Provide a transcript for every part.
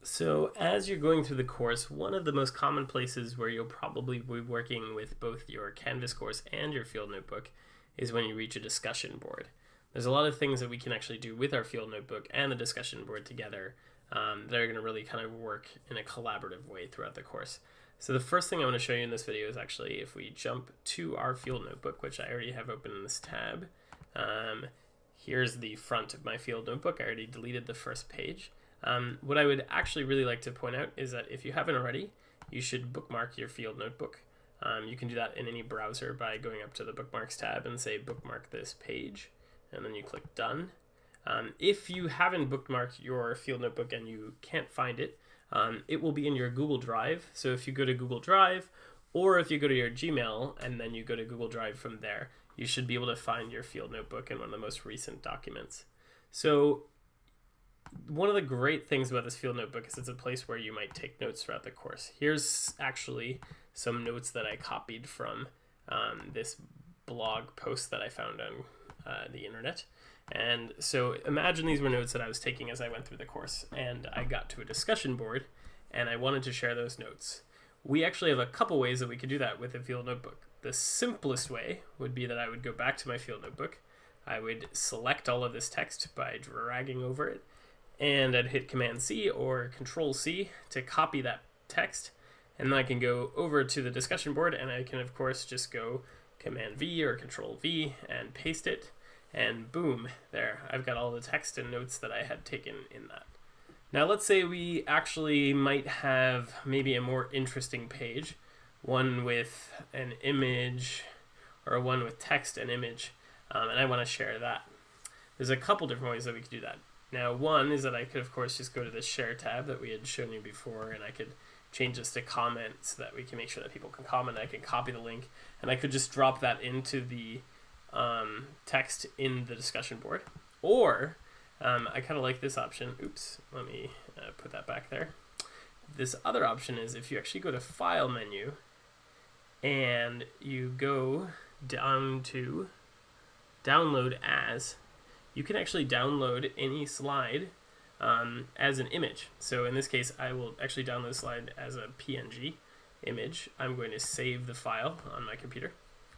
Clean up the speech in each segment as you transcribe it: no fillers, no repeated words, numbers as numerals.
So as you're going through the course, one of the most common places where you'll probably be working with both your Canvas course and your field notebook is when you reach a discussion board. There's a lot of things that we can actually do with our field notebook and the discussion board together that are going to really kind of work in a collaborative way throughout the course. So the first thing I want to show you in this video is actually if we jump to our field notebook, which I already have open in this tab. Here's the front of my field notebook. I already deleted the first page. What I would actually really like to point out is that if you haven't already, you should bookmark your field notebook. You can do that in any browser by going up to the bookmarks tab and say bookmark this page, and then you click done. If you haven't bookmarked your field notebook and you can't find it, it will be in your Google Drive. So if you go to Google Drive, or if you go to your Gmail and then you go to Google Drive from there, you should be able to find your field notebook in one of the most recent documents. So one of the great things about this field notebook is it's a place where you might take notes throughout the course. Here's actually some notes that I copied from this blog post that I found on the internet. And so imagine these were notes that I was taking as I went through the course, and I got to a discussion board and I wanted to share those notes. We actually have a couple ways that we could do that with a field notebook. The simplest way would be that I would go back to my field notebook. I would select all of this text by dragging over it, and I'd hit Command C or Control C to copy that text. And then I can go over to the discussion board and I can of course just go Command V or Control V and paste it. And boom, there, I've got all the text and notes that I had taken in that. Now let's say we actually might have maybe a more interesting page, one with an image or one with text and image, and I want to share that. There's a couple different ways that we could do that. Now one is that I could of course just go to the share tab that we had shown you before, and I could change this to comment so that we can make sure that people can comment. I can copy the link and I could just drop that into the text in the discussion board. Or I kind of like this option. Oops, let me put that back there. This other option is if you actually go to File menu and you go down to Download As, you can actually download any slide as an image. So in this case, I will actually download the slide as a PNG image. I'm going to save the file on my computer.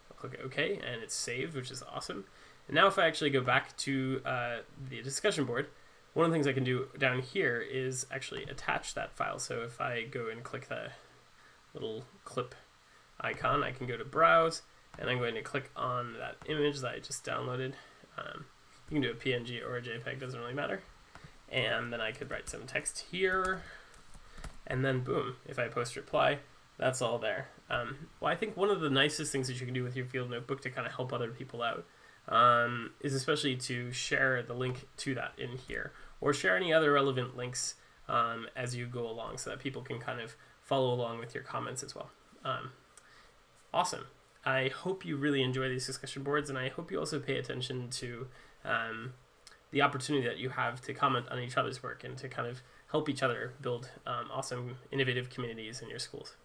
I'll click OK, and it's saved, which is awesome. And now if I actually go back to the discussion board, one of the things I can do down here is actually attach that file. So if I go and click the little clip icon, I can go to Browse, and I'm going to click on that image that I just downloaded. You can do a PNG or a JPEG, doesn't really matter. And then I could write some text here, and then boom, if I post reply, that's all there. Well, I think one of the nicest things that you can do with your field notebook to kind of help other people out is especially to share the link to that in here, or share any other relevant links as you go along so that people can kind of follow along with your comments as well. Awesome. I hope you really enjoy these discussion boards, and I hope you also pay attention to the opportunity that you have to comment on each other's work and to kind of help each other build awesome, innovative communities in your schools.